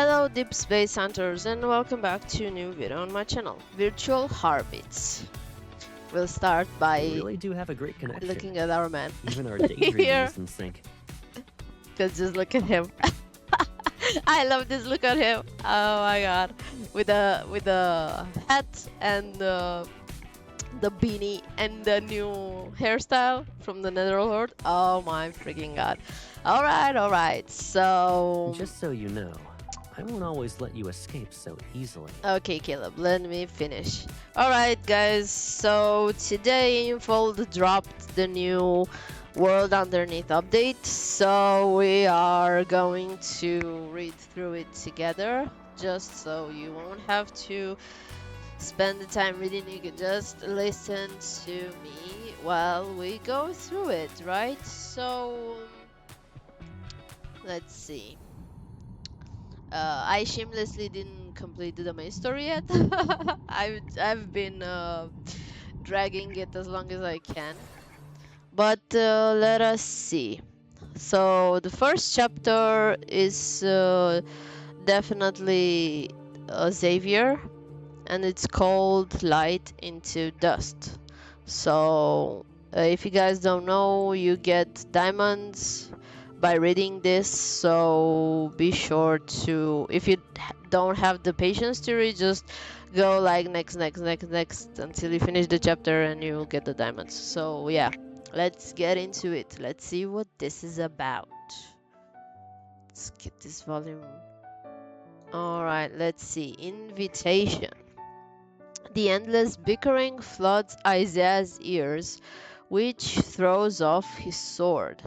Hello Deepspace hunters and welcome back to a new video on my channel, Virtual Heartbeats. We'll start by We really do have a great connection. looking at our man. Even our daydreaming is in sync. Cause just look at him. I love this look at him. Oh my god. With the hat and the beanie and the new hairstyle from the Netherlord. Oh my freaking god. Alright, so Just so you know, I won't always let you escape so easily. okay, Caleb, let me finish. Alright, guys, so today Infold dropped the new World Underneath update, so we are going to read through it together, just so you won't have to spend the time reading. You can just listen to me while we go through it, right? So, let's see. I shamelessly didn't complete the main story yet. I've been dragging it as long as I can. But let us see. So the first chapter is definitely Xavier, and it's called Light into Dust. So if you guys don't know, you get diamonds by reading this, so be sure to, if you don't have the patience to read, just go like next until you finish the chapter and you will get the diamonds. So yeah, let's get into it. Let's see what this is about. Let's get this volume. Alright, let's see. Invitation. The endless bickering floods Isaiah's ears, which throws off his sword.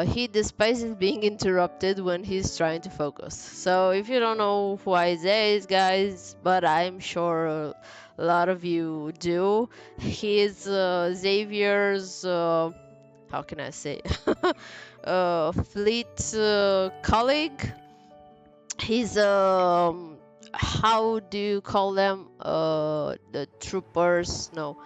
He despises being interrupted when he's trying to focus. So if you don't know who Isaiah is, guys, but I'm sure a lot of you do, he is Xavier's, how can I say, fleet colleague. He's, how do you call them? The troopers? No.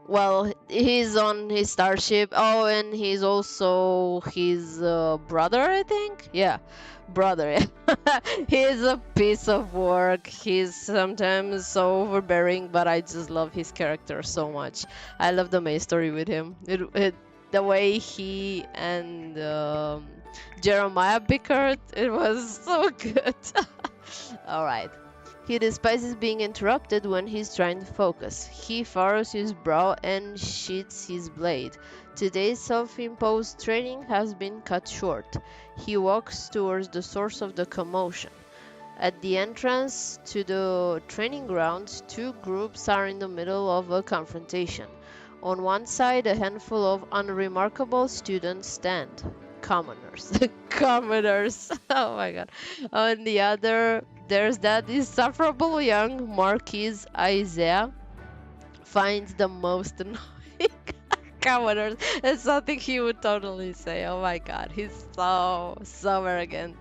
Well, he's on his starship. Oh, and he's also his brother, I think? Yeah, brother. He's a piece of work. He's sometimes so overbearing, but I just love his character so much. I love the main story with him. The way he and Jeremiah bickered, it was so good. Alright. He despises being interrupted when he's trying to focus. He furrows his brow and sheathes his blade. Today's self-imposed training has been cut short. He walks towards the source of the commotion. At the entrance to the training grounds, two groups are in the middle of a confrontation. On one side, a handful of unremarkable students stand. Commoners. Commoners. Oh my god. On the other, there's that insufferable young Marquis Isaiah finds the most annoying. Commoners. It's something he would totally say. Oh my god. He's so arrogant.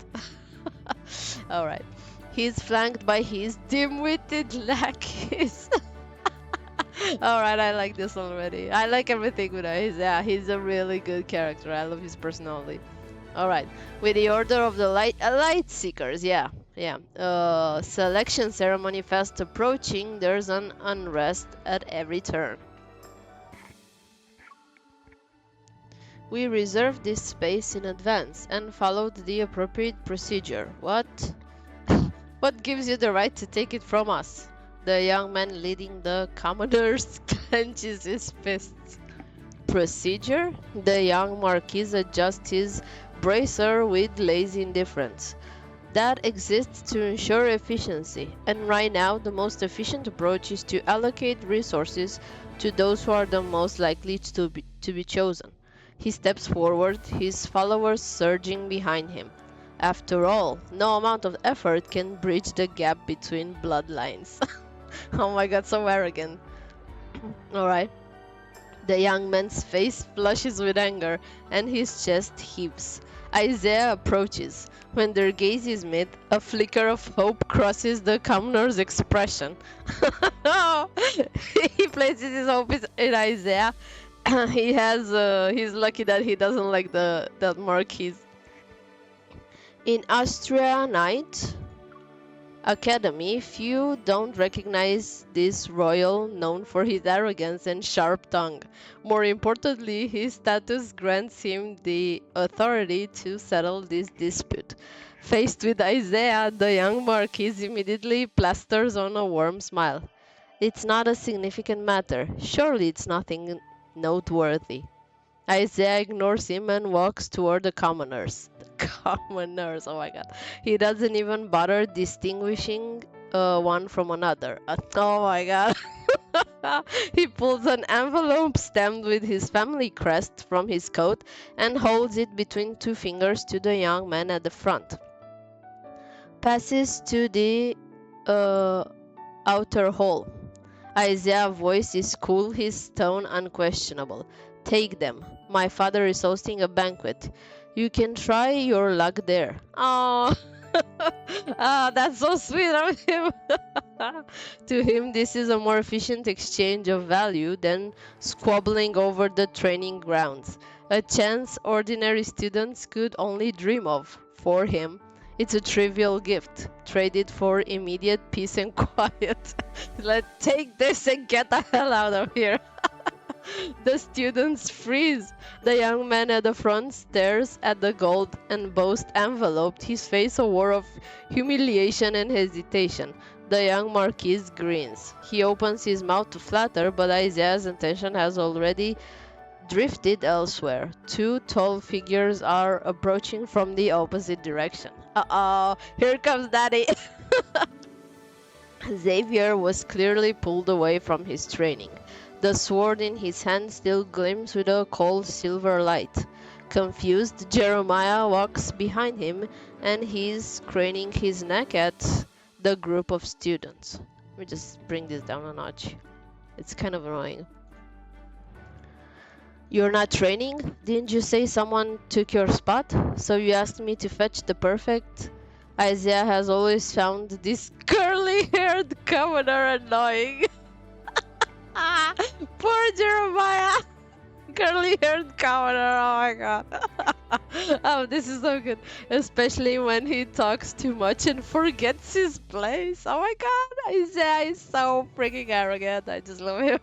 Alright. He's flanked by his dim-witted lackeys. Alright, I like this already. I like everything with Isaiah. He's a really good character. I love his personality. Alright. With the order of the light seekers, yeah. Selection ceremony fast approaching, there's an unrest at every turn. We reserved this space in advance and followed the appropriate procedure. What? What gives you the right to take it from us? The young man leading the commodores clenches his fists. Procedure? The young Marquis adjusts his bracer with lazy indifference. That exists to ensure efficiency, and right now the most efficient approach is to allocate resources to those who are the most likely to be chosen. He steps forward, his followers surging behind him. After all, no amount of effort can bridge the gap between bloodlines. Oh my god, so arrogant. Alright. The young man's face flushes with anger, and his chest heaves. Isaiah approaches. When their gaze is met, a flicker of hope crosses the commoner's expression. He places his hope in Isaiah. He's lucky that he doesn't like that Marquis. In Austria Knight Academy, few don't recognize this royal known for his arrogance and sharp tongue. More importantly, his status grants him the authority to settle this dispute. Faced with Isaiah, the young marquis immediately plasters on a warm smile. It's not a significant matter. Surely it's nothing noteworthy. Isaiah ignores him and walks toward the commoners. The commoners, oh my god. He doesn't even bother distinguishing one from another. Oh my god. He pulls an envelope stamped with his family crest from his coat and holds it between two fingers to the young man at the front. Passes to the outer hall. Isaiah's voice is cool, his tone unquestionable. Take them. My father is hosting a banquet. You can try your luck there. Oh, that's so sweet of him. To him, this is a more efficient exchange of value than squabbling over the training grounds. A chance ordinary students could only dream of. For him, it's a trivial gift, traded for immediate peace and quiet. Let's take this and get the hell out of here. The students freeze. The young man at the front stares at the gold embossed envelope, his face a war of humiliation and hesitation. The young marquis grins. He opens his mouth to flatter, but Isaiah's attention has already drifted elsewhere. Two tall figures are approaching from the opposite direction. Uh-oh, here comes Daddy. Xavier was clearly pulled away from his training. The sword in his hand still gleams with a cold silver light. Confused, Jeremiah walks behind him and he's craning his neck at the group of students. Let me just bring this down a notch. It's kind of annoying. You're not training? Didn't you say someone took your spot? So you asked me to fetch the perfect? Isaiah has always found this curly-haired commoner annoying. Poor Jeremiah. Curly-haired commoner, oh my god. Oh, this is so good. Especially when he talks too much and forgets his place. Oh my god, Isaiah is so freaking arrogant. I just love him.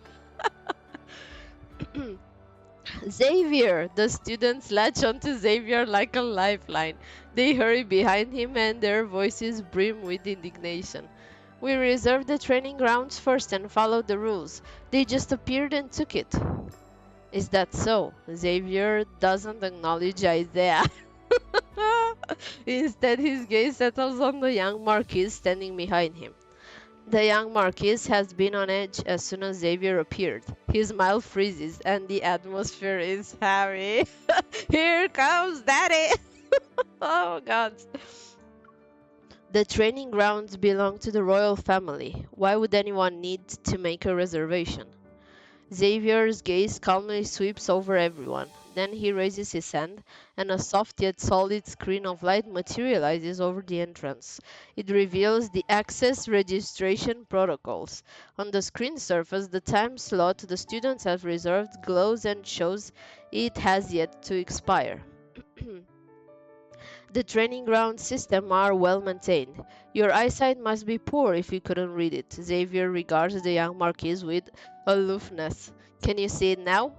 Xavier! The students latch onto Xavier like a lifeline. They hurry behind him and their voices brim with indignation. We reserved the training grounds first and followed the rules. They just appeared and took it. Is that so? Xavier doesn't acknowledge Isaiah. Instead, his gaze settles on the young marquis standing behind him. The young marquis has been on edge as soon as Xavier appeared. His smile freezes and the atmosphere is heavy. Here comes Daddy! Oh god. The training grounds belong to the royal family. Why would anyone need to make a reservation? Xavier's gaze calmly sweeps over everyone. Then he raises his hand, and a soft yet solid screen of light materializes over the entrance. It reveals the access registration protocols. On the screen surface, the time slot the students have reserved glows and shows it has yet to expire. The training ground system are well maintained. Your eyesight must be poor if you couldn't read it. Xavier regards the young marquis with aloofness. Can you see it now?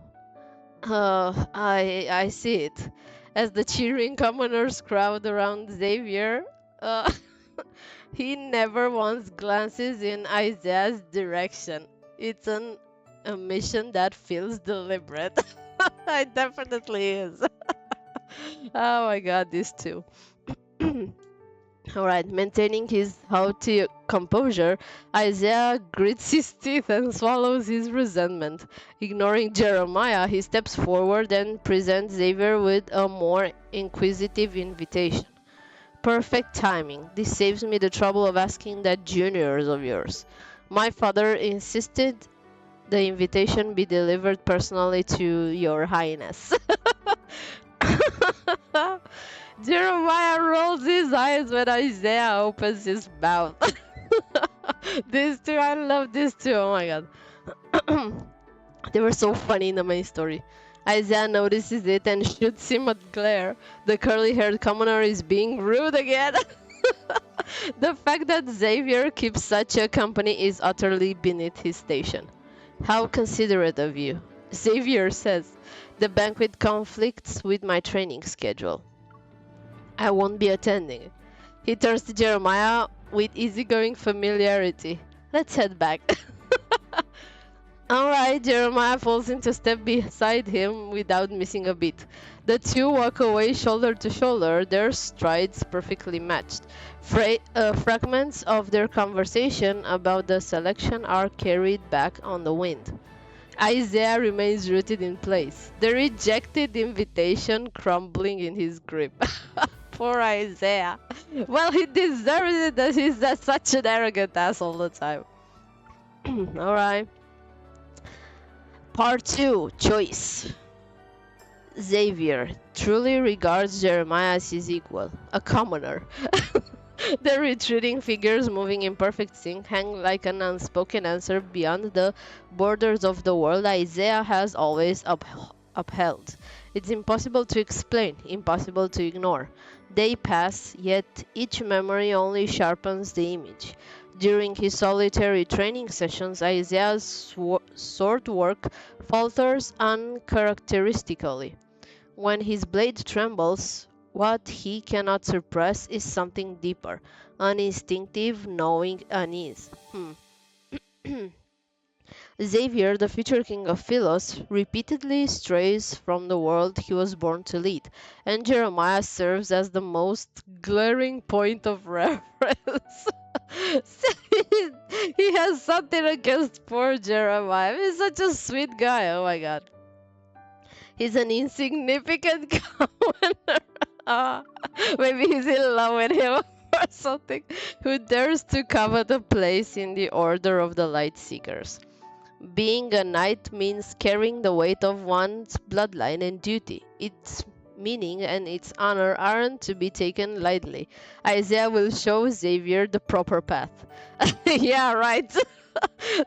I see it. As the cheering commoners crowd around Xavier, he never once glances in Isaiah's direction. It's an omission that feels deliberate. It definitely is. Oh my god, these two. Alright, maintaining his haughty composure, Isaiah grits his teeth and swallows his resentment. Ignoring Jeremiah, he steps forward and presents Xavier with a more inquisitive invitation. Perfect timing. This saves me the trouble of asking that juniors of yours. My father insisted the invitation be delivered personally to your highness. Jeremiah rolls his eyes when Isaiah opens his mouth. These two, I love these two. Oh my god. They were so funny in the main story. Isaiah notices it and shoots him at Claire. The curly-haired commoner is being rude again. The fact that Xavier keeps such a company is utterly beneath his station. How considerate of you. Xavier says, the banquet conflicts with my training schedule. I won't be attending. He turns to Jeremiah with easygoing familiarity. Let's head back. Alright, Jeremiah falls into step beside him without missing a beat. The two walk away shoulder to shoulder, their strides perfectly matched. Fragments of their conversation about the selection are carried back on the wind. Isaiah remains rooted in place, the rejected invitation crumbling in his grip. Poor Isaiah. Well, he deserves it that he's such an arrogant ass all the time. Alright. Part 2. Choice. Xavier truly regards Jeremiah as his equal, a commoner. The retreating figures moving in perfect sync hang like an unspoken answer beyond the borders of the world Isaiah has always upheld. It's impossible to explain, impossible to ignore. They pass, yet each memory only sharpens the image. During his solitary training sessions, Isaiah's sword work falters uncharacteristically. When his blade trembles, what he cannot suppress is something deeper, an instinctive, knowing unease. Xavier, the future king of Philos, repeatedly strays from the world he was born to lead, and Jeremiah serves as the most glaring point of reference. He has something against poor Jeremiah. He's such a sweet guy. Oh my god. He's an insignificant commoner. Maybe he's in love with him or something. Who dares to covet a place in the order of the Light Seekers. Being a knight means carrying the weight of one's bloodline and duty. Its meaning and its honor aren't to be taken lightly. Isaiah will show Xavier the proper path. Yeah, right.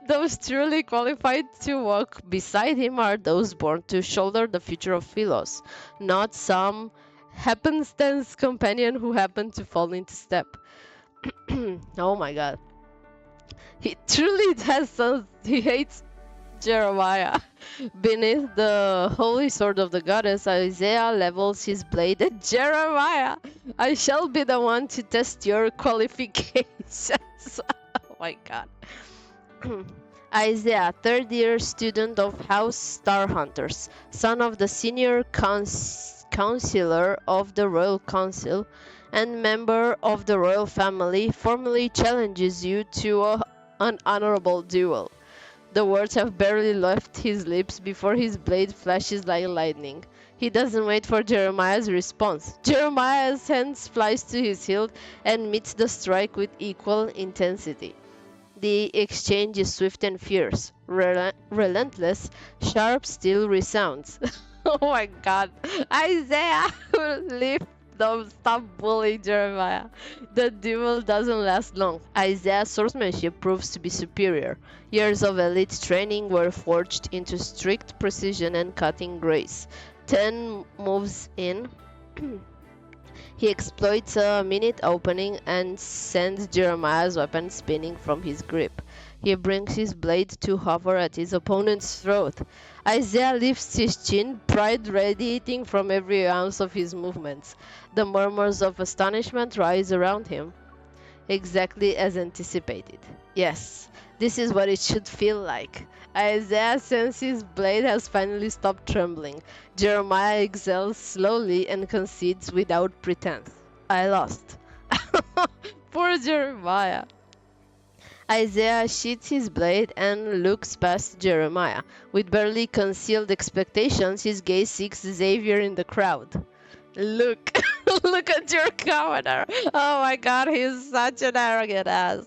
Those truly qualified to walk beside him are those born to shoulder the future of Philos, not some happenstance companion who happened to fall into step. Oh my god. He truly has some. He hates Jeremiah. Beneath the holy sword of the goddess, Isaiah levels his blade at Jeremiah. I shall be the one to test your qualifications. Oh my god. Isaiah, third-year student of House Star Hunters, son of the senior counselor of the Royal Council and member of the royal family, formally challenges you to an honorable duel. The words have barely left his lips before his blade flashes like lightning. He doesn't wait for Jeremiah's response. Jeremiah's hand flies to his hilt and meets the strike with equal intensity. The exchange is swift and fierce. Relentless, sharp steel resounds. Oh my god. Isaiah, leave them. Stop bullying Jeremiah. The duel doesn't last long. Isaiah's swordsmanship proves to be superior. Years of elite training were forged into strict precision and cutting grace. 10 moves in. He exploits a minute opening and sends Jeremiah's weapon spinning from his grip. He brings his blade to hover at his opponent's throat. Isaiah lifts his chin, pride radiating from every ounce of his movements. The murmurs of astonishment rise around him, exactly as anticipated. Yes, this is what it should feel like. Isaiah senses his blade has finally stopped trembling. Jeremiah exhales slowly and concedes without pretense. I lost. Poor Jeremiah. Isaiah sheathes his blade and looks past Jeremiah. With barely concealed expectations, his gaze seeks Xavier in the crowd. Look, look at your commoner. Oh my god, he's such an arrogant ass.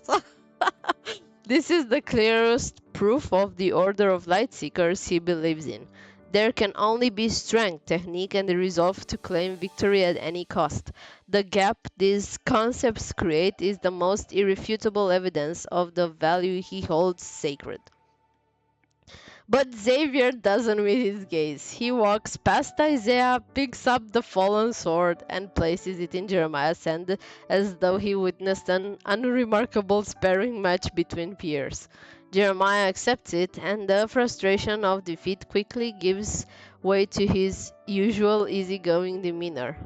This is the clearest proof of the order of light seekers he believes in. There can only be strength, technique, and the resolve to claim victory at any cost. The gap these concepts create is the most irrefutable evidence of the value he holds sacred. But Xavier doesn't meet his gaze. He walks past Isaiah, picks up the fallen sword, and places it in Jeremiah's hand as though he witnessed an unremarkable sparring match between peers. Jeremiah accepts it, and the frustration of defeat quickly gives way to his usual easygoing demeanor.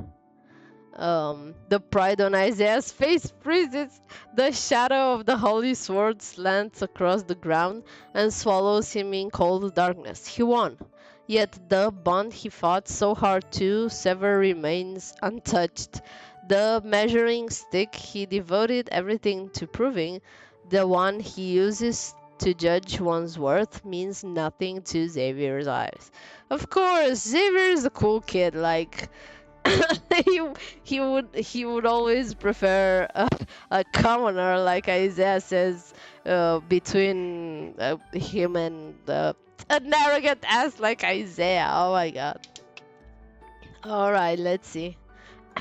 The pride on Isaiah's face freezes. The shadow of the holy sword slants across the ground and swallows him in cold darkness. He won. Yet the bond he fought so hard to sever remains untouched. The measuring stick he devoted everything to proving, the one he uses to judge one's worth, means nothing to Xavier's eyes. Of course, Xavier is a cool kid, like he he would always prefer a commoner like Isaiah says between him and an arrogant ass like Isaiah. Oh my god. All right, let's see.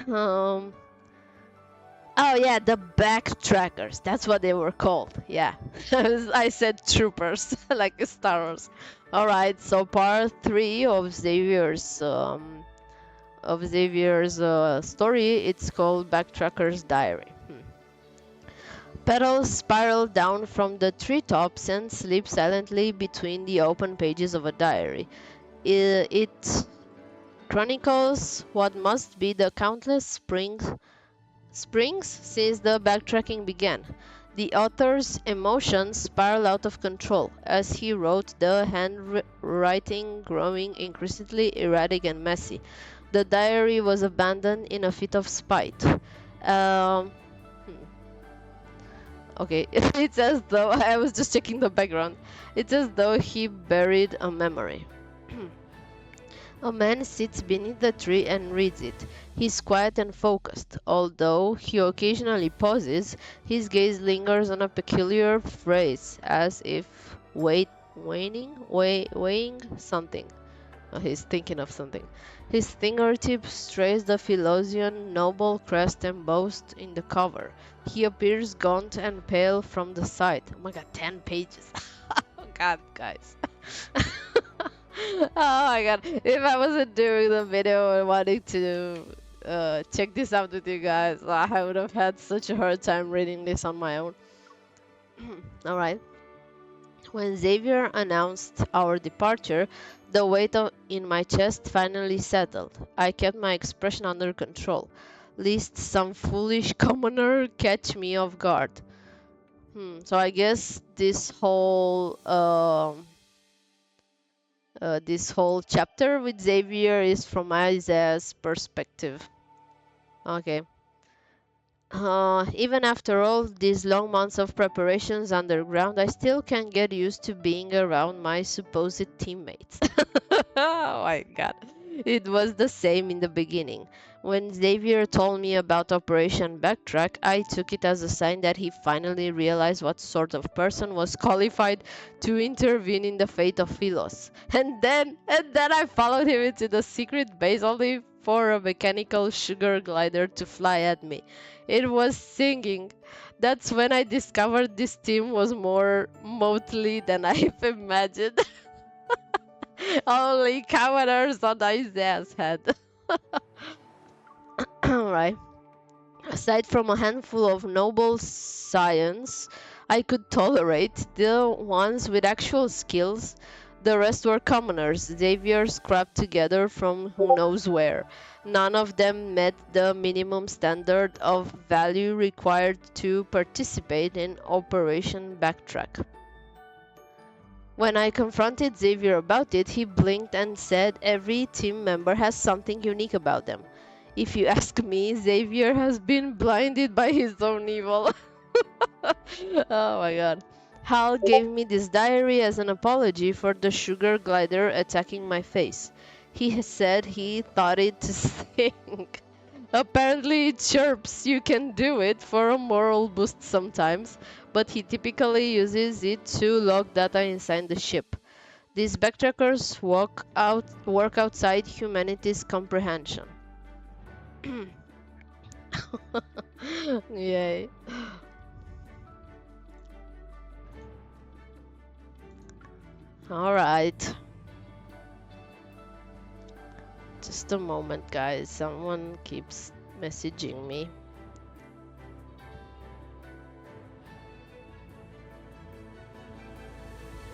Um. Oh yeah, the Backtrackers. That's what they were called. Yeah, I said troopers like Star Wars. All right, so part 3 of Xavier's story. It's called Backtracker's Diary. Petals spiral down from the treetops and sleep silently between the open pages of a diary. It chronicles what must be the countless springs since the backtracking began. The author's emotions spiral out of control. As he wrote, the handwriting growing increasingly erratic and messy. The diary was abandoned in a fit of spite. Okay, it's as though I was just checking the background. It's as though he buried a memory. A man sits beneath the tree and reads it. He's quiet and focused. Although he occasionally pauses, his gaze lingers on a peculiar phrase, as if weighing something. He's thinking of something. His fingertips trace the Philosian noble crest embossed in the cover. He appears gaunt and pale from the sight. Oh my god, 10 pages. Oh god, guys. Oh my god. If I wasn't doing the video and wanting to check this out with you guys, I would have had such a hard time reading this on my own. Alright. When Xavier announced our departure, the weight in my chest finally settled. I kept my expression under control, lest some foolish commoner catch me off guard. So I guess this whole chapter with Xavier is from Isaiah's perspective. Okay. Even after all these long months of preparations underground, I still can't get used to being around my supposed teammates. Oh my god. It was the same in the beginning. When Xavier told me about Operation Backtrack, I took it as a sign that he finally realized what sort of person was qualified to intervene in the fate of Philos. And then I followed him into the secret base only for a mechanical sugar glider to fly at me. It was singing. That's when I discovered this team was more motley than I've imagined. Only commoners on Isaiah's head. Right. Aside from a handful of noble science I could tolerate, the ones with actual skills, the rest were commoners, Xavier scrapped together from who knows where. None of them met the minimum standard of value required to participate in Operation Backtrack. When I confronted Xavier about it, he blinked and said every team member has something unique about them. If you ask me, Xavier has been blinded by his own evil. Oh my god. Hal gave me this diary as an apology for the sugar glider attacking my face. He said he thought it to sing. Apparently it chirps. You can do it for a moral boost sometimes, but he typically uses it to log data inside the ship. These backtrackers work outside humanity's comprehension. Yay. All right. Just a moment, guys. Someone keeps messaging me.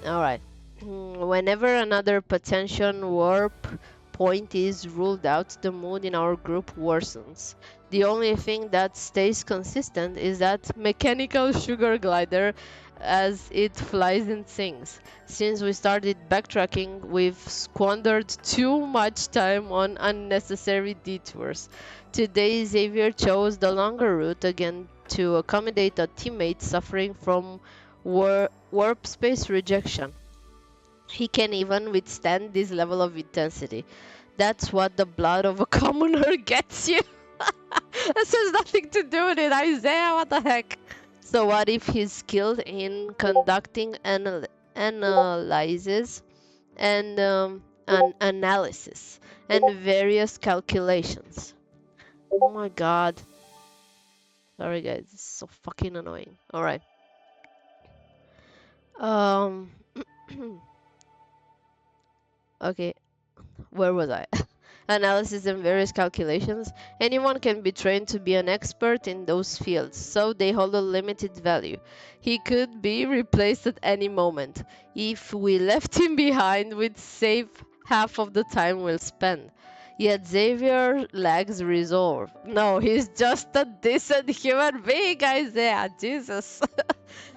Alright. Whenever another potential warp point is ruled out, the mood in our group worsens. The only thing that stays consistent is that mechanical sugar glider as it flies and sings. Since we started backtracking, we've squandered too much time on unnecessary detours. Today, Xavier chose the longer route again to accommodate a teammate suffering from warp space rejection. He can even withstand this level of intensity. That's what the blood of a commoner gets you. This has nothing to do with it, Isaiah. What the heck? So what if he's skilled in conducting analysis and an analysis and various calculations? Oh my god. Sorry guys, this is so fucking annoying. Alright. Okay, where was I? Analysis and various calculations. Anyone can be trained to be an expert in those fields, so they hold a limited value. He could be replaced at any moment. If we left him behind, we'd save half of the time we'll spend. Yet Xavier lacks resolve. No, he's just a decent human being, Isaiah. Jesus.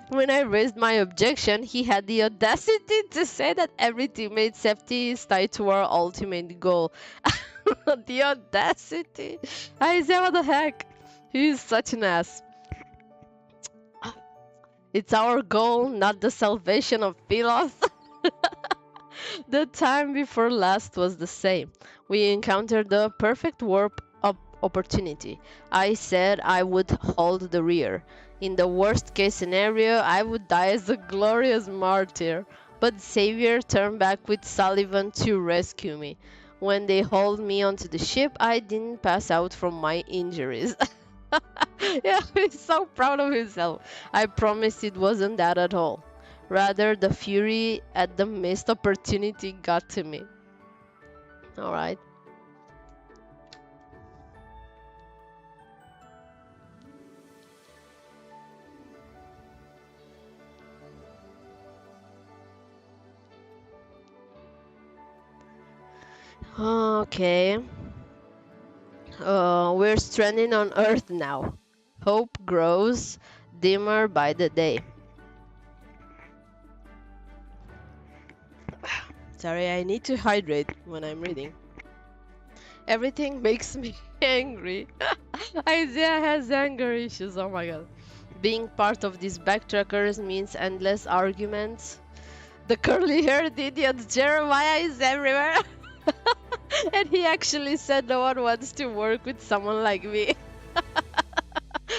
When I raised my objection, he had the audacity to say that every teammate's safety is tied to our ultimate goal. The audacity! I said, what the heck? He's such an ass. It's our goal, not the salvation of Philos. The time before last was the same. We encountered the perfect warp opportunity. I said I would hold the rear. In the worst case scenario, I would die as a glorious martyr. But Xavier turned back with Sullivan to rescue me. When they hauled me onto the ship, I didn't pass out from my injuries. Yeah, he's so proud of himself. I promise it wasn't that at all. Rather, the fury at the missed opportunity got to me. Alright. Okay. We're stranded on Earth now. Hope grows dimmer by the day. Sorry, I need to hydrate when I'm reading. Everything makes me angry. Isaiah has anger issues, oh my god. Being part of these backtrackers means endless arguments. The curly-haired idiot Jeremiah is everywhere. And he actually said no one wants to work with someone like me.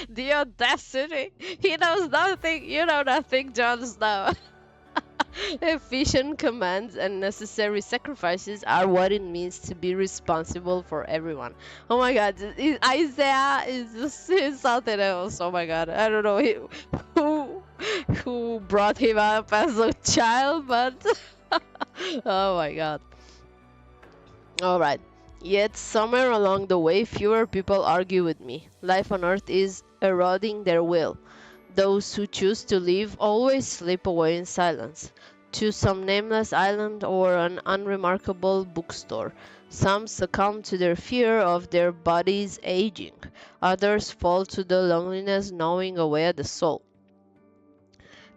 The audacity! He knows nothing, you know nothing, Jon Snow. Efficient commands and necessary sacrifices are what it means to be responsible for everyone. Oh my god, Isaiah is just something else. Oh my god, I don't know who brought him up as a child, but oh my god. Alright, yet somewhere along the way fewer people argue with me. Life on Earth is eroding their will. Those who choose to live always slip away in silence, to some nameless island or an unremarkable bookstore. Some succumb to their fear of their bodies aging. Others fall to the loneliness gnawing away at the soul.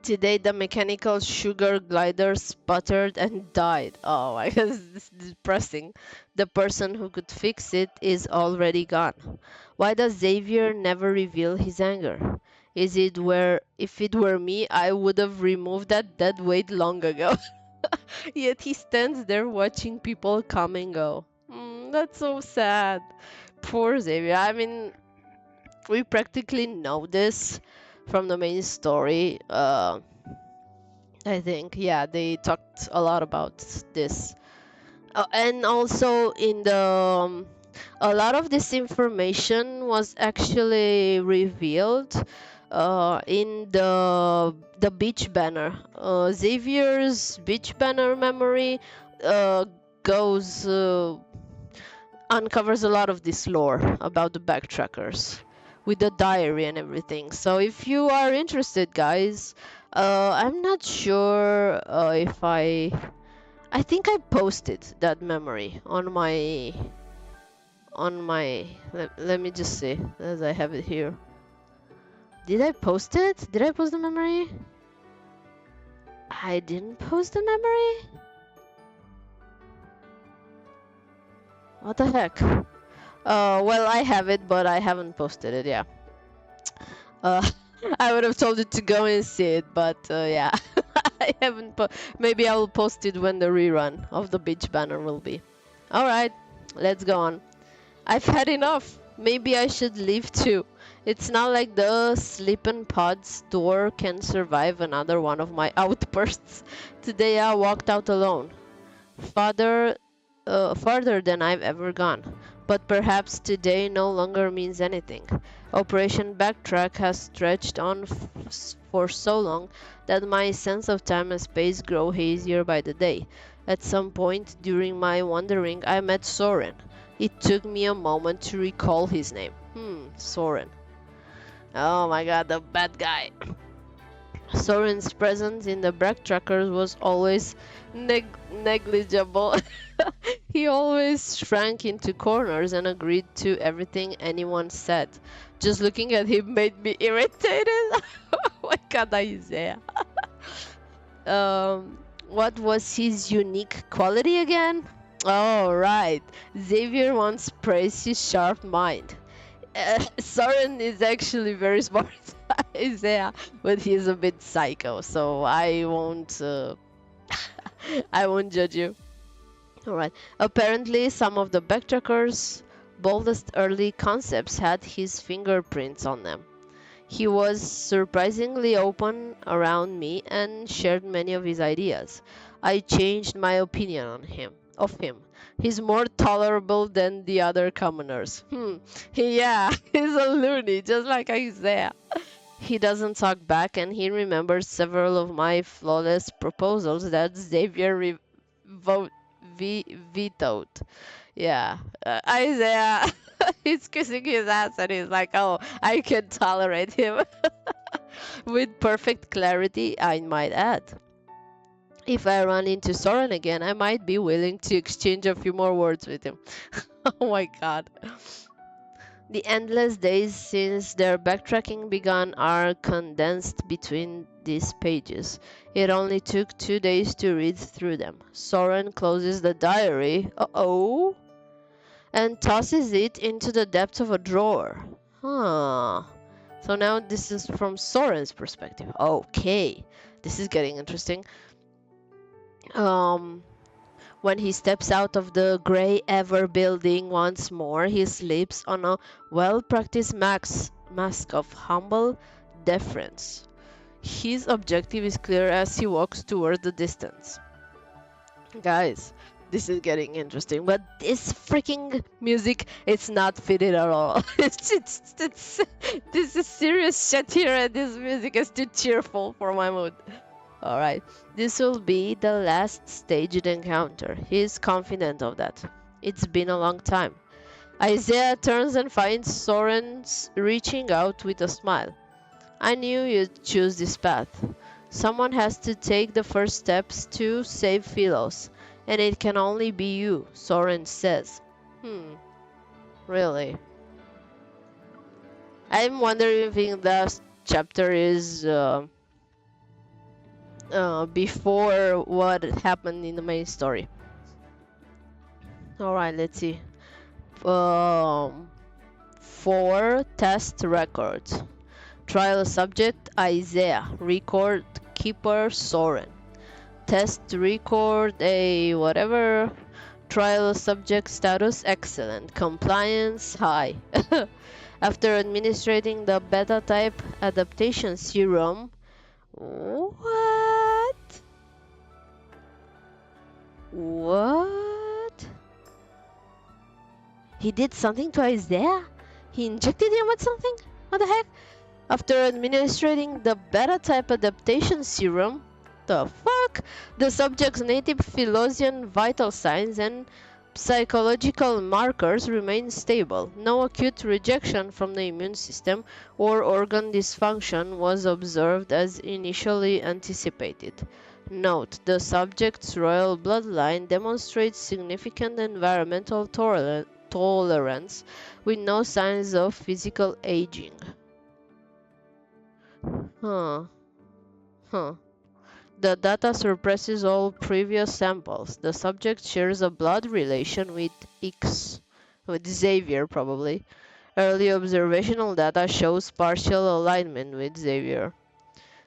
Today the mechanical sugar glider sputtered and died. Oh my god, this is depressing. The person who could fix it is already gone. Why does Xavier never reveal his anger? Is it where, if it were me, I would have removed that dead weight long ago. Yet he stands there watching people come and go. That's so sad. Poor Xavier. I mean, we practically know this from the main story. I think, yeah, they talked a lot about this. And also in the a lot of this information was actually revealed in the beach banner. Xavier's beach banner memory uh, goes uncovers a lot of this lore about the Backtrackers with the diary and everything. So if you are interested, guys, I'm not sure if I think I posted that memory on my let me just see as I have it here. Did I post it? Did I post the memory? I didn't post the memory? What the heck? Well, I have it, but I haven't posted it, yeah. I would have told you to go and see it, but yeah. I haven't maybe I will post it when the rerun of the beach banner will be. Alright, let's go on. I've had enough. Maybe I should leave too. It's not like the sleeping pod's door can survive another one of my outbursts. Today I walked out alone. Farther than I've ever gone. But perhaps today no longer means anything. Operation Backtrack has stretched on for so long that my sense of time and space grow hazier by the day. At some point during my wandering, I met Soren. It took me a moment to recall his name. Soren. Oh my god, the bad guy. Soren's presence in the Backtrackers was always negligible. He always shrank into corners and agreed to everything anyone said. Just looking at him made me irritated. Oh my god, Isaiah. What was his unique quality again? Oh, right. Xavier once praised his sharp mind. Soren is actually very smart, Isaiah, but he's a bit psycho, so I won't I won't judge you. Alright. Apparently, some of the Backtrackers' boldest early concepts had his fingerprints on them. He was surprisingly open around me and shared many of his ideas. I changed my opinion of him. He's more tolerable than the other commoners. Yeah, he's a loony, just like Isaiah. He doesn't talk back, and he remembers several of my flawless proposals that Xavier vetoed. Yeah, Isaiah, he's kissing his ass and he's like, oh, I can tolerate him. With perfect clarity, I might add. If I run into Soren again, I might be willing to exchange a few more words with him. Oh my god. The endless days since their backtracking began are condensed between these pages. It only took 2 days to read through them. Soren closes the diary, and tosses it into the depths of a drawer. So now this is from Soren's perspective. Okay, this is getting interesting. When he steps out of the gray Ever building once more, he slips on a well-practiced mask of humble deference. His objective is clear as he walks toward the distance. Guys, this is getting interesting, but this freaking music, it's not fitted at all. This is serious shit here, and this music is too cheerful for my mood. Alright, this will be the last staged encounter. He is confident of that. It's been a long time. Isaiah turns and finds Soren reaching out with a smile. I knew you'd choose this path. Someone has to take the first steps to save Philos, and it can only be you, Soren says. Really? I'm wondering if the chapter is before what happened in the main story. Alright, let's see. 4 test records. Trial subject Isaiah. Record keeper Soren. Test record a whatever. Trial subject status excellent. Compliance high. After administrating the beta type adaptation serum. What? He did something to Isaiah? He injected him with something? What the heck? After administering the beta-type adaptation serum, the fuck, the subject's native 𝙤𝙤𝙢 vital signs and psychological markers remain stable. No acute rejection from the immune system or organ dysfunction was observed as initially anticipated. Note: the subject's royal bloodline demonstrates significant environmental tolerance with no signs of physical aging. Huh. Huh. The data suppresses all previous samples. The subject shares a blood relation with Xavier probably. Early observational data shows partial alignment with Xavier.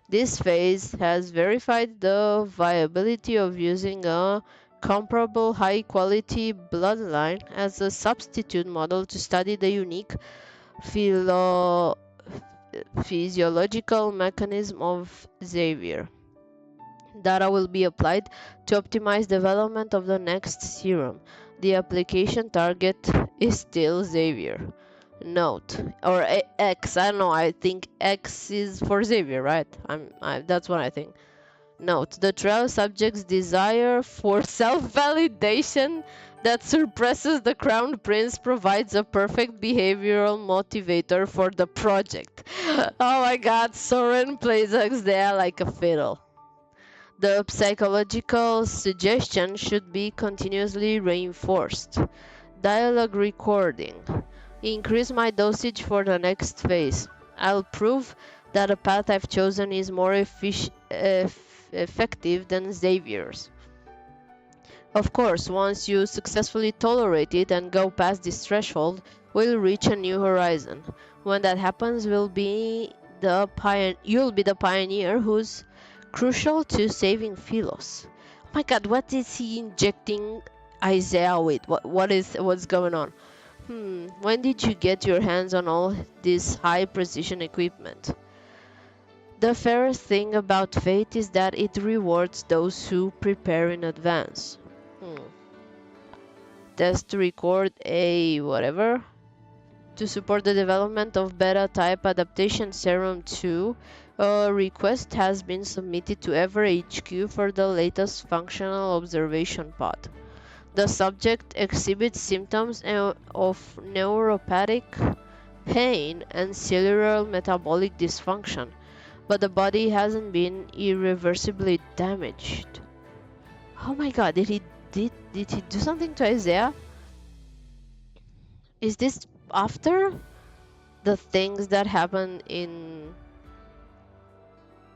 This phase has verified the viability of using a comparable high-quality bloodline as a substitute model to study the unique physiological mechanism of Xavier. Data will be applied to optimize development of the next serum. The application target is still Xavier. Note, or X, I don't know, I think X is for Xavier, right? That's what I think. Note, the trial subject's desire for self-validation that suppresses the Crown Prince provides a perfect behavioral motivator for the project. Oh my god, Soren plays 𝙤𝙬𝙧 like a fiddle. The psychological suggestion should be continuously reinforced. Dialogue recording. Increase my dosage for the next phase. I'll prove that the path I've chosen is more effective than Xavier's. Of course, once you successfully tolerate it and go past this threshold, we'll reach a new horizon. When that happens, you'll be the pioneer who's crucial to saving Philos. Oh my god, what is he injecting Isaiah with? What's going on? When did you get your hands on all this high precision equipment? The fairest thing about fate is that it rewards those who prepare in advance. Test record a whatever. To support the development of beta-type adaptation serum 2, a request has been submitted to Ever HQ for the latest functional observation pod. The subject exhibits symptoms of neuropathic pain and cellular metabolic dysfunction, but the body hasn't been irreversibly damaged. Oh my god, did he do something to Isaiah? Is this after the things that happen in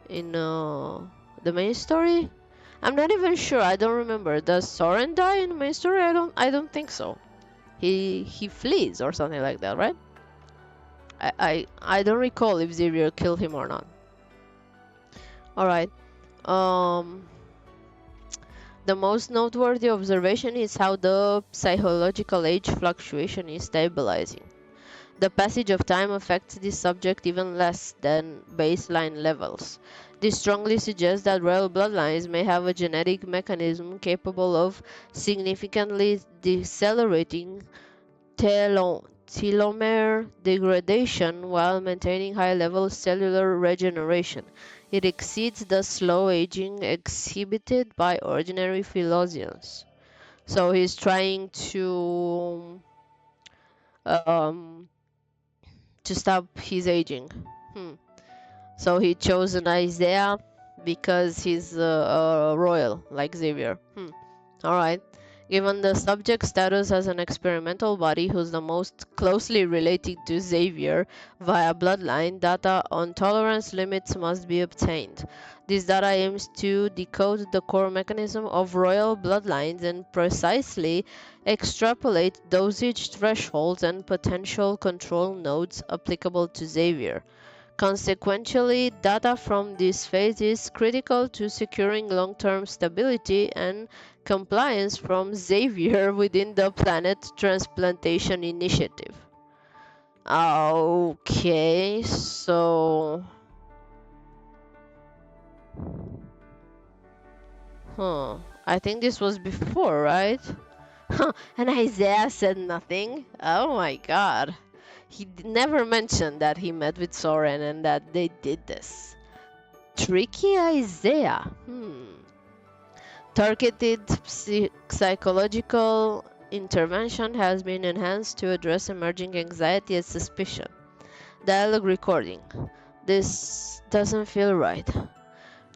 the main story? I'm not even sure. I don't remember. Does Soren die in the main story? I don't think so. He flees or something like that, right? I don't recall if Xavier killed him or not. All right. The most noteworthy observation is how the psychological age fluctuation is stabilizing. The passage of time affects this subject even less than baseline levels. This strongly suggests that royal bloodlines may have a genetic mechanism capable of significantly decelerating telomere degradation while maintaining high-level cellular regeneration. It exceeds the slow aging exhibited by ordinary 𝙤𝙤𝙢𝙗. So he's trying to stop his aging. So he chose an Isaiah because he's a royal, like Xavier. Alright. Given the subject's status as an experimental body who's the most closely related to Xavier via bloodline, data on tolerance limits must be obtained. This data aims to decode the core mechanism of royal bloodlines and precisely extrapolate dosage thresholds and potential control nodes applicable to Xavier. Consequently, data from this phase is critical to securing long-term stability and compliance from Xavier within the Planet Transplantation Initiative. Okay, so... I think this was before, right? And Isaiah said nothing? Oh my god. He never mentioned that he met with Soren and that they did this. Tricky Isaiah. Targeted psychological intervention has been enhanced to address emerging anxiety and suspicion. Dialogue recording. This doesn't feel right.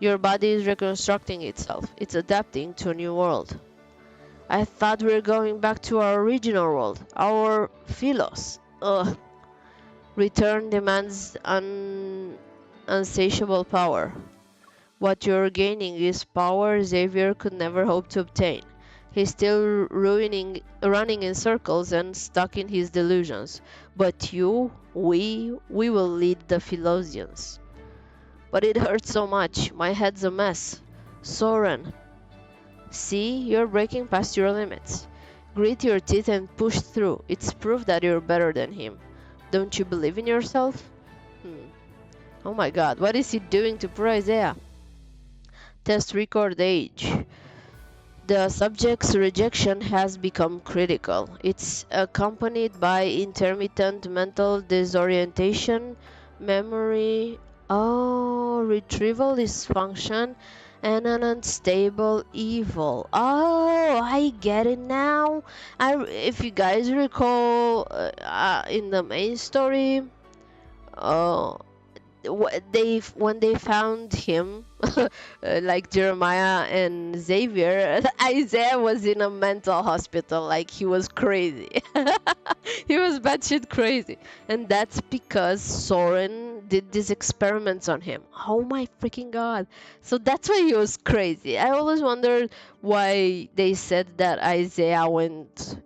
Your body is reconstructing itself. It's adapting to a new world. I thought we were going back to our original world, our philos. Ugh. Return demands unsatiable power. What you're gaining is power Xavier could never hope to obtain. He's still running in circles and stuck in his delusions. But we will lead the Philosians. But it hurts so much. My head's a mess. Soren. See, you're breaking past your limits. Grit your teeth and push through. It's proof that you're better than him. Don't you believe in yourself? Oh my god, what is he doing to poor Isaiah? Test record age. The subject's rejection has become critical. It's accompanied by intermittent mental disorientation, memory, retrieval dysfunction, and an unstable evil. Oh, I get it now. If you guys recall, in the main story, when they found him, like Jeremiah and Xavier, Isaiah was in a mental hospital, like he was crazy. He was batshit crazy, and that's because Soren did these experiments on him. Oh my freaking god! So that's why he was crazy. I always wondered why they said that Isaiah went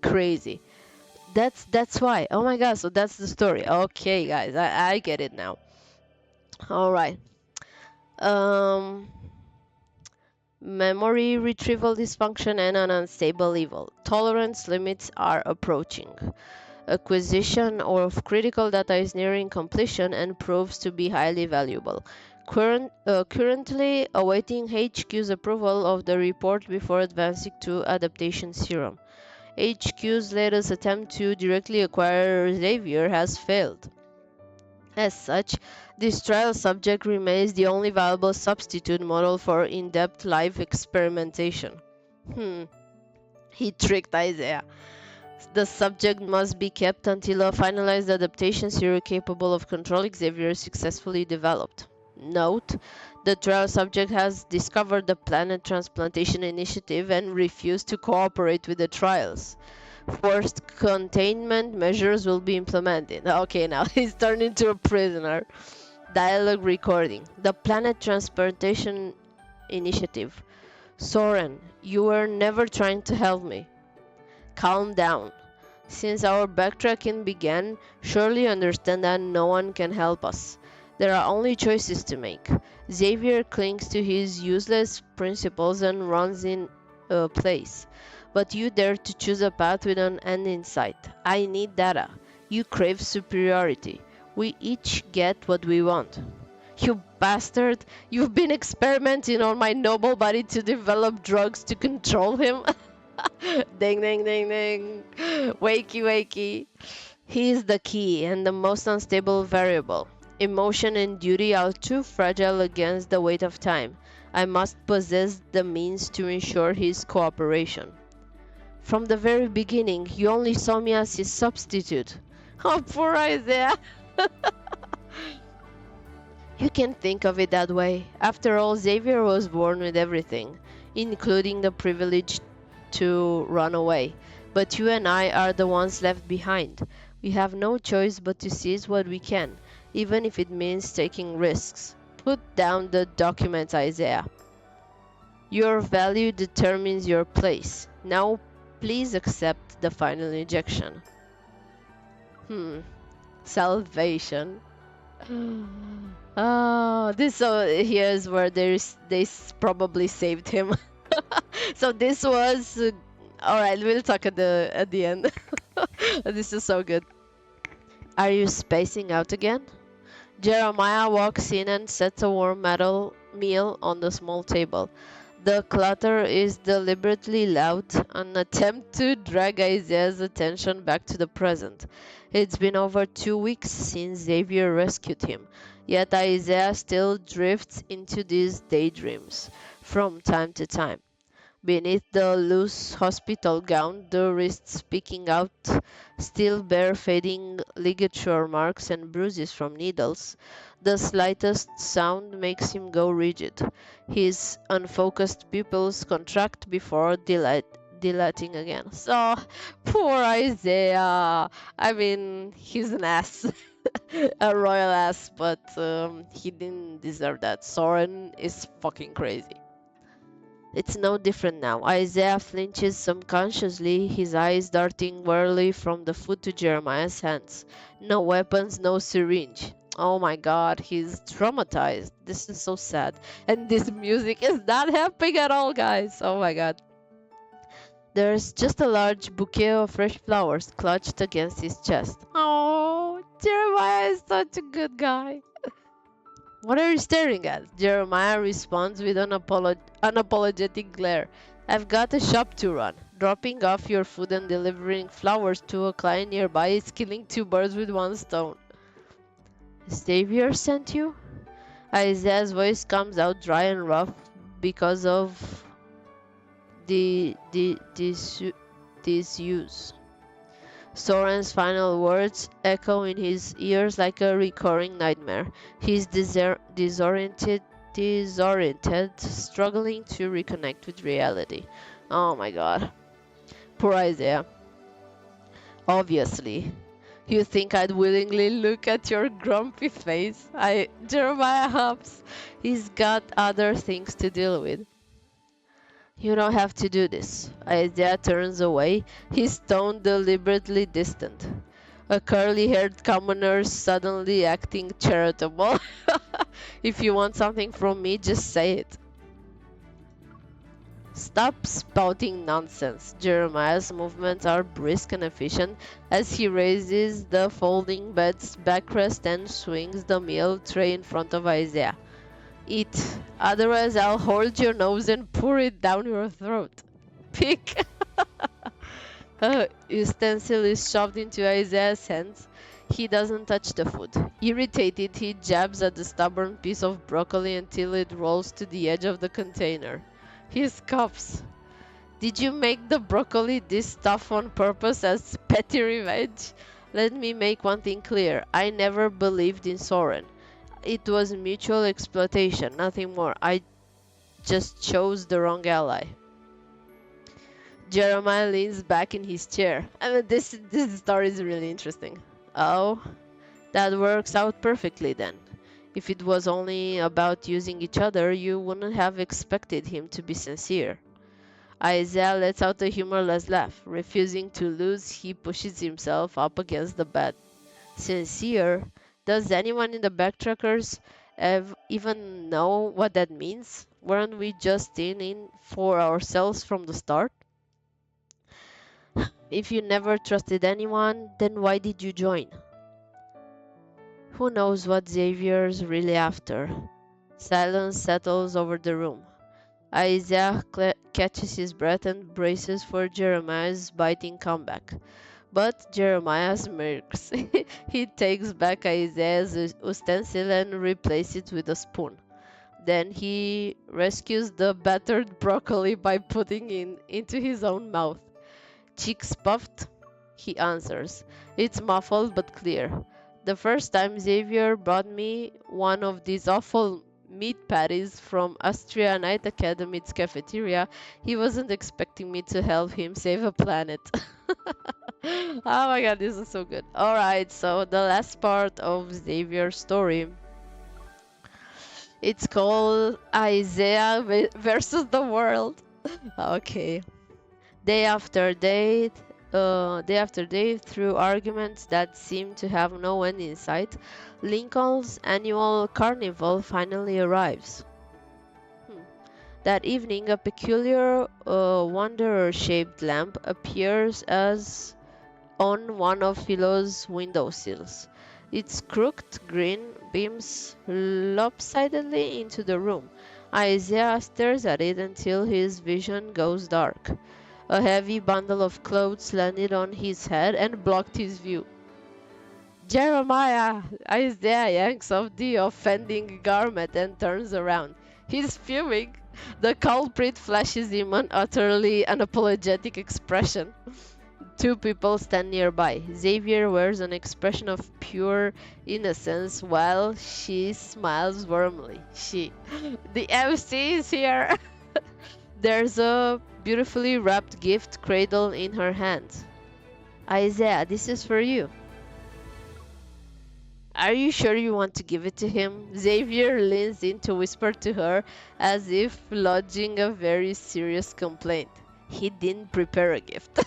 crazy. That's why. Oh my god, so that's the story. Okay, guys, I get it now. All right. Memory retrieval dysfunction and an unstable evil. Tolerance limits are approaching. Acquisition of critical data is nearing completion and proves to be highly valuable. Currently awaiting HQ's approval of the report before advancing to adaptation serum. HQ's latest attempt to directly acquire Xavier has failed. As such, this trial subject remains the only viable substitute model for in-depth live experimentation. He tricked Isaiah. The subject must be kept until a finalized adaptation serum capable of controlling Xavier is successfully developed. Note: the trial subject has discovered the Planet Transplantation Initiative and refused to cooperate with the trials. Forced containment measures will be implemented. Okay, now he's turned into a prisoner. Dialogue recording. The Planet Transplantation Initiative. Soren, you were never trying to help me. Calm down. Since our backtracking began, surely you understand that no one can help us. There are only choices to make. Xavier clings to his useless principles and runs in place. But you dare to choose a path with an end in sight. I need data. You crave superiority. We each get what we want. You bastard! You've been experimenting on my noble body to develop drugs to control him? Ding ding ding ding. Wakey wakey. He is the key and the most unstable variable. Emotion and duty are too fragile against the weight of time. I must possess the means to ensure his cooperation. From the very beginning, you only saw me as his substitute. Oh, poor Isaiah. You can think of it that way. After all, Xavier was born with everything, including the privilege to run away. But you and I are the ones left behind. We have no choice but to seize what we can, even if it means taking risks. Put down the documents, Isaiah. Your value determines your place. Now, please accept the final injection. Salvation. Oh, here's where they probably saved him. So this was all right. We'll talk at the end. This is so good. Are you spacing out again? Jeremiah walks in and sets a warm metal meal on the small table. The clutter is deliberately loud, an attempt to drag Isaiah's attention back to the present. It's been over 2 weeks since Xavier rescued him, yet Isaiah still drifts into these daydreams from time to time. Beneath the loose hospital gown, the wrists peeking out still bear fading ligature marks and bruises from needles. The slightest sound makes him go rigid. His unfocused pupils contract before dilating again. So, poor Isaiah. I mean, he's an ass. A royal ass, but he didn't deserve that. Soren is fucking crazy. It's no different now. Isaiah flinches subconsciously, his eyes darting warily from the food to Jeremiah's hands. No weapons, no syringe. Oh my god, he's traumatized. This is so sad. And this music is not helping at all, guys. Oh my god. There's just a large bouquet of fresh flowers clutched against his chest. Oh, Jeremiah is such a good guy. What are you staring at? Jeremiah responds with an unapologetic glare. I've got a shop to run. Dropping off your food and delivering flowers to a client nearby is killing two birds with one stone. Xavier sent you? Isaiah's voice comes out dry and rough because of disuse. Soren's final words echo in his ears like a recurring nightmare. He's disoriented, struggling to reconnect with reality. Oh my god. Poor Isaiah. Obviously. You think I'd willingly look at your grumpy face? Jeremiah huffs. He's got other things to deal with. You don't have to do this. Isaiah turns away, his tone deliberately distant. A curly-haired commoner suddenly acting charitable. If you want something from me, just say it. Stop spouting nonsense. Jeremiah's movements are brisk and efficient as he raises the folding bed's backrest and swings the meal tray in front of Isaiah. Eat, otherwise I'll hold your nose and pour it down your throat. Pick. Utensil is shoved into Isaiah's hands. He doesn't touch the food. Irritated, he jabs at the stubborn piece of broccoli until it rolls to the edge of the container. He scoffs. Did you make the broccoli this tough on purpose as petty revenge? Let me make one thing clear. I never believed in Soren. It was mutual exploitation, nothing more. I just chose the wrong ally. Jeremiah leans back in his chair. I mean, this story is really interesting. Oh, that works out perfectly then. If it was only about using each other, you wouldn't have expected him to be sincere. Isaiah lets out a humorless laugh. Refusing to lose, he pushes himself up against the bed. Sincere? Does anyone in the Backtrackers even know what that means? Weren't we just in for ourselves from the start? If you never trusted anyone, then why did you join? Who knows what Xavier's really after? Silence settles over the room. Isaiah catches his breath and braces for Jeremiah's biting comeback. But Jeremiah smirks. He takes back Isaiah's utensil and replaces it with a spoon. Then he rescues the battered broccoli by putting it into his own mouth. Cheeks puffed, he answers. It's muffled but clear. The first time Xavier brought me one of these awful meat patties from Austria Night Academy's cafeteria, he wasn't expecting me to help him save a planet. Oh my god, this is so good. Alright, so the last part of Xavier's story. It's called Isaiah versus the world. Okay. Day after day, through arguments that seem to have no end in sight, Lincoln's annual carnival finally arrives. That evening, a peculiar wanderer-shaped lamp appears as on one of Philo's windowsills. Its crooked green beams lopsidedly into the room, Isaiah stares at it until his vision goes dark. A heavy bundle of clothes landed on his head and blocked his view. Jeremiah! Isaiah yanks off the offending garment and turns around. He's fuming. The culprit flashes him an utterly unapologetic expression. Two people stand nearby. Xavier wears an expression of pure innocence while she smiles warmly. The MC is here! There's a beautifully wrapped gift cradle in her hand. Isaiah, this is for you. Are you sure you want to give it to him? Xavier leans in to whisper to her as if lodging a very serious complaint. He didn't prepare a gift.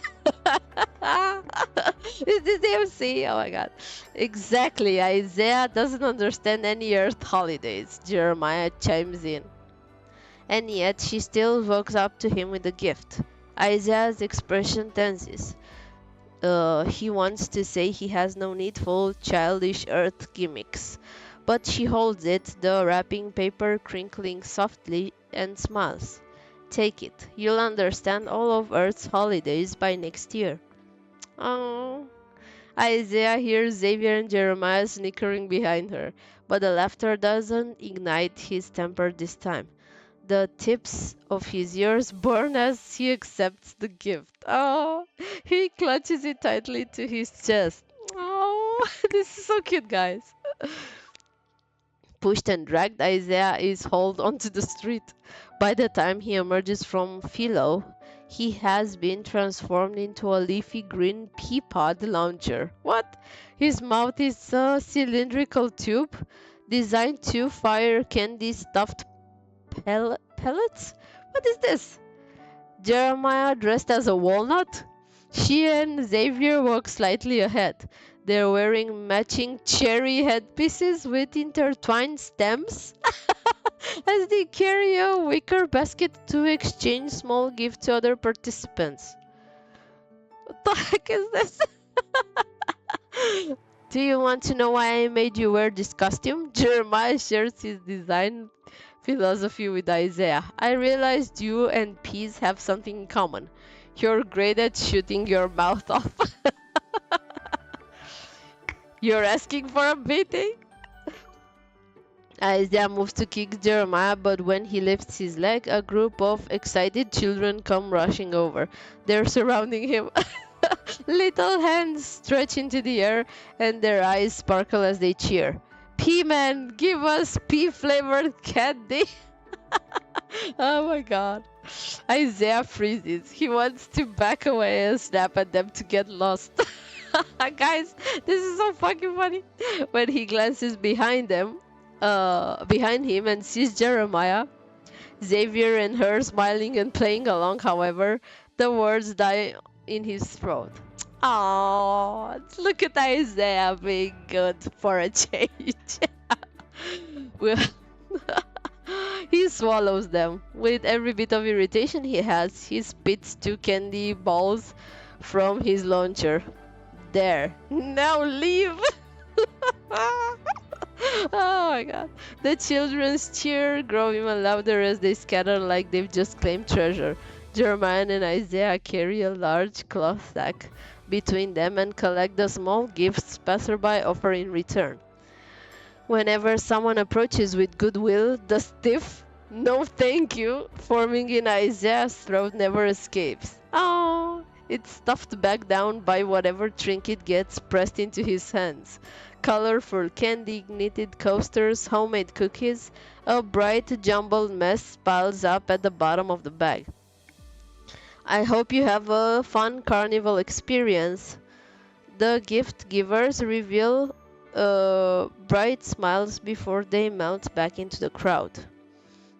Is this MC? Oh my god. Exactly. Isaiah doesn't understand any Earth holidays. Jeremiah chimes in. And yet she still walks up to him with a gift. Isaiah's expression tenses. He wants to say he has no needful childish Earth gimmicks, but she holds it, the wrapping paper crinkling softly, and smiles. Take it. You'll understand all of Earth's holidays by next year. Oh. Isaiah hears Xavier and Jeremiah snickering behind her, but the laughter doesn't ignite his temper this time. The tips of his ears burn as he accepts the gift. Oh, he clutches it tightly to his chest. Oh, this is so cute, guys. Pushed and dragged, Isaiah is hauled onto the street. By the time he emerges from Philo, he has been transformed into a leafy green pea pod launcher. What? His mouth is a cylindrical tube designed to fire candy stuffed pellets? What is this? Jeremiah dressed as a walnut? She and Xavier walk slightly ahead. They're wearing matching cherry headpieces with intertwined stems as they carry a wicker basket to exchange small gifts to other participants. What the heck is this? Do you want to know why I made you wear this costume? Jeremiah shares his design philosophy with Isaiah. I realized you and peas have something in common. You're great at shooting your mouth off. You're asking for a beating? Isaiah moves to kick Jeremiah, but when he lifts his leg, a group of excited children come rushing over. They're surrounding him. Little hands stretch into the air, and their eyes sparkle as they cheer. Pea-man, give us pea-flavored candy! Oh my god. Isaiah freezes. He wants to back away and snap at them to get lost. Guys, this is so fucking funny. When he glances behind him and sees Jeremiah, Xavier and her smiling and playing along, however, the words die in his throat. Oh, look at Isaiah being good for a change. Well, he swallows them. With every bit of irritation he has, he spits 2 candy balls from his launcher. There. Now leave! Oh my god. The children's cheer grow even louder as they scatter like they've just claimed treasure. Jeremiah and Isaiah carry a large cloth sack between them and collect the small gifts passerby offer in return. Whenever someone approaches with goodwill, the stiff "no thank you" forming in Isaiah's throat never escapes. Oh, it's stuffed back down by whatever trinket gets pressed into his hands. Colorful candy, knitted coasters, homemade cookies, a bright jumbled mess piles up at the bottom of the bag. I hope you have a fun carnival experience. The gift givers reveal bright smiles before they melt back into the crowd.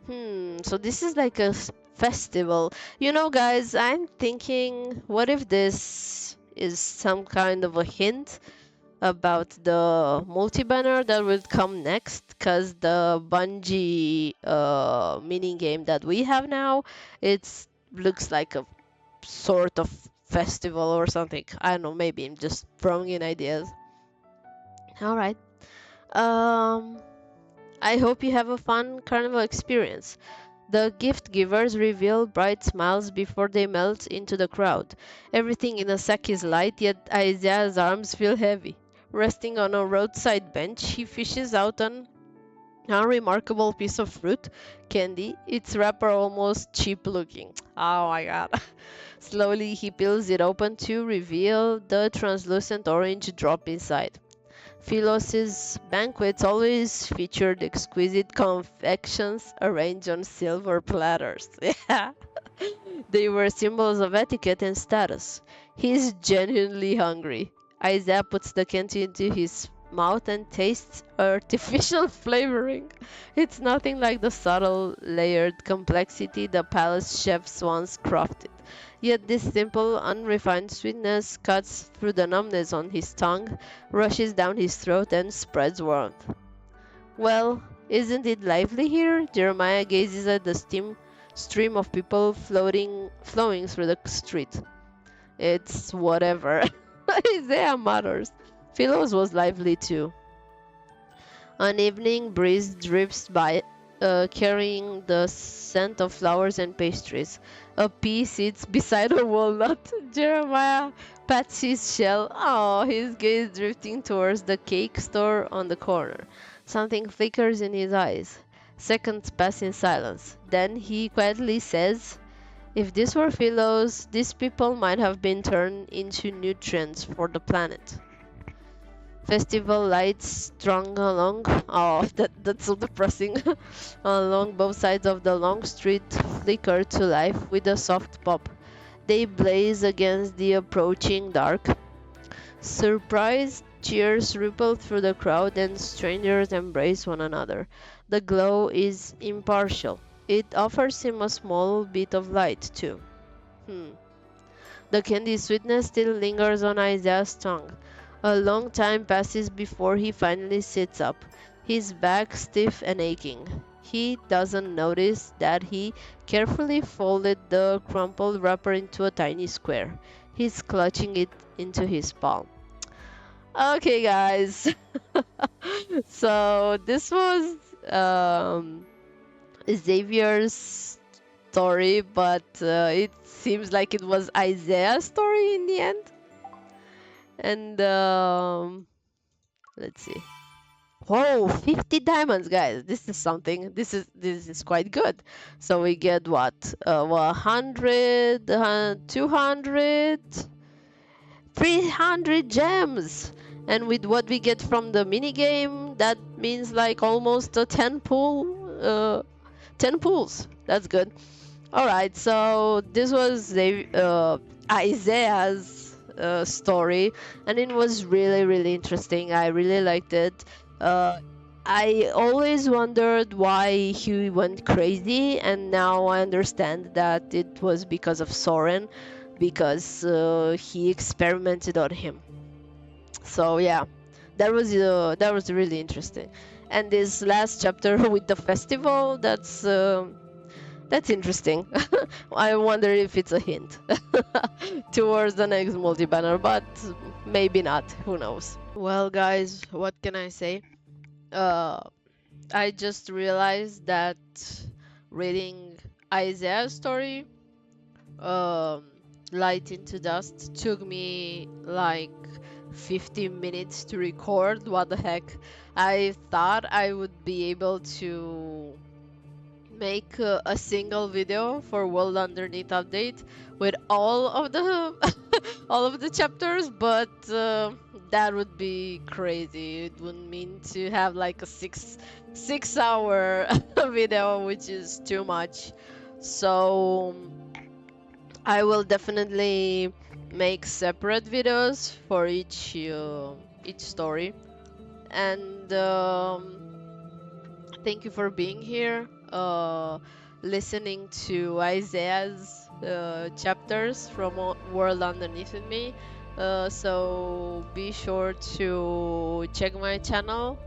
So this is like a festival. You know, guys, I'm thinking, what if this is some kind of a hint about the multi-banner that will come next? Because the Bungie mini game that we have now, it looks like a sort of festival or something. I don't know, maybe I'm just throwing in ideas. All right. I hope you have a fun carnival experience. The gift givers reveal bright smiles before they melt into the crowd. Everything in the sack is light, yet Isaiah's arms feel heavy. Resting on a roadside bench, he fishes out an unremarkable piece of fruit candy, its wrapper almost cheap looking. Oh my god. Slowly he peels it open to reveal the translucent orange drop inside. Philos's banquets always featured exquisite confections arranged on silver platters. Yeah. They were symbols of etiquette and status. He's genuinely hungry. Isaiah puts the candy into his mouth and tastes artificial flavoring. It's nothing like the subtle, layered complexity the palace chefs once crafted. Yet this simple, unrefined sweetness cuts through the numbness on his tongue, rushes down his throat, and spreads warmth. Well, isn't it lively here? Jeremiah gazes at the stream of people flowing through the street. It's whatever. Isaiah mutters. Philos was lively too. An evening breeze drifts by, carrying the scent of flowers and pastries. A pea sits beside a walnut. Jeremiah pats his shell. Oh, his gaze drifting towards the cake store on the corner. Something flickers in his eyes. Seconds pass in silence. Then he quietly says, if this were Philos, these people might have been turned into nutrients for the planet. Festival lights strung along, oh, that's so depressing, along both sides of the long street flicker to life with a soft pop. They blaze against the approaching dark. Surprised cheers ripple through the crowd and strangers embrace one another. The glow is impartial. It offers him a small bit of light, too. The candy sweetness still lingers on Isaiah's tongue. A long time passes before he finally sits up, his back stiff and aching. He doesn't notice that he carefully folded the crumpled wrapper into a tiny square. He's clutching it into his palm. Okay, guys. So this was Xavier's story, but it seems like it was Isaiah's story in the end. And let's see. Whoa, 50 diamonds, guys. This is something. This is quite good. So we get what? 100, 200, 300 gems. And with what we get from the mini game, that means like almost a 10 pools. That's good. All right, so this was Isaiah's story, and it was really interesting. I really liked it. I always wondered why he went crazy, and now I understand that it was because of Soren, because he experimented on him. So yeah, that was really interesting. And this last chapter with the festival, that's interesting. I wonder if it's a hint towards the next multi-banner, but maybe not. Who knows? Well, guys, what can I say? I just realized that reading Isaiah's story, Light into Dust, took me like 50 minutes to record. What the heck? I thought I would be able to make a single video for World Underneath update with all of the all of the chapters, but that would be crazy. It would mean to have like a six hour video, which is too much. So I will definitely make separate videos for each story. And thank you for being here, listening to Isaiah's chapters from World Underneath Me. So be sure to check my channel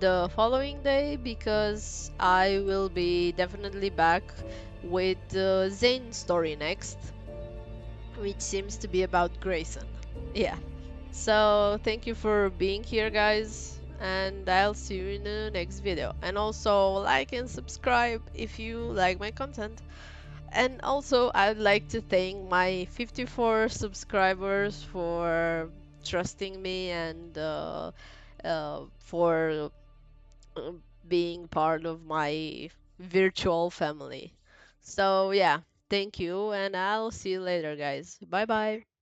the following day, because I will be definitely back with Zane's story next, which seems to be about Grayson. Yeah. So thank you for being here, guys. and I'll see you in the next video. And also like and subscribe if you like my content. And also I'd like to thank my 54 subscribers for trusting me and for uh, being part of my virtual family. So yeah, thank you, and I'll see you later, guys. Bye bye.